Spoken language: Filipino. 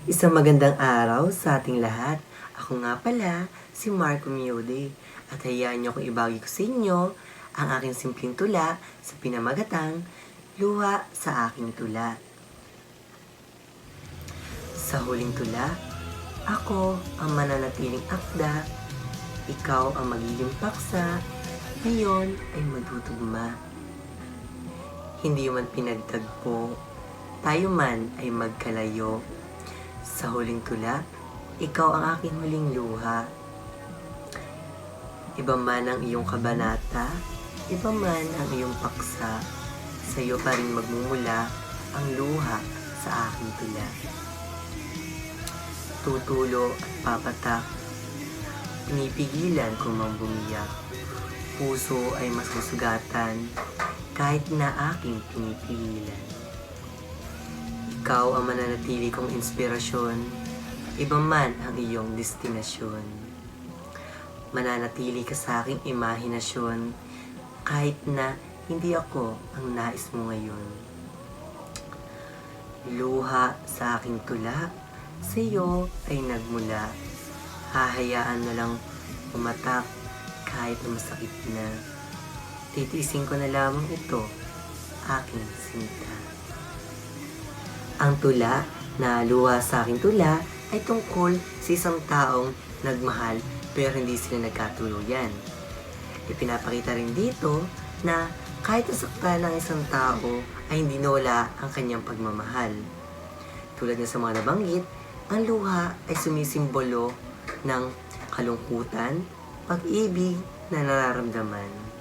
Isang magandang araw sa ating lahat. Ako nga pala, si Marco Miode. At hayaan niyo kung ibagi ko sa inyo ang aking simpleng tula sa pinamagatang Luha sa Aking Tula. Sa huling tula, ako ang mananatiling akda, ikaw ang magiging paksa, ngayon ay magtutugma. Hindi man pinagtagpo, tayo man ay magkalayo. Sa huling tula, ikaw ang aking huling luha. Iba man ang iyong kabanata, iba man ang iyong paksa, sa iyo pa rin magmumula ang luha sa aking tula. Tutulo at papatak, pinipigilan ko mang bumiyak. Puso ay masusugatan, kahit na aking pinipigilan. Ikaw ang mananatili kong inspirasyon, iba man ang iyong destinasyon. Mananatili ka sa aking imahinasyon, kahit na hindi ako ang nais mo ngayon. Luha sa aking tula, sa iyo ay nagmula. Hahayaan na lang umatak kahit na masakit na. Titiisin ko na lamang ito, aking sinta. Ang tula na Luha sa Aking Tula ay tungkol sa isang taong nagmahal pero hindi sila nagkatuluyan. Ipinapakita rin dito na kahit nasaktan ng isang tao ay hindi nawala ang kanyang pagmamahal. Tulad na sa mga nabanggit, ang luha ay sumisimbolo ng kalungkutan, pag-ibig na nararamdaman.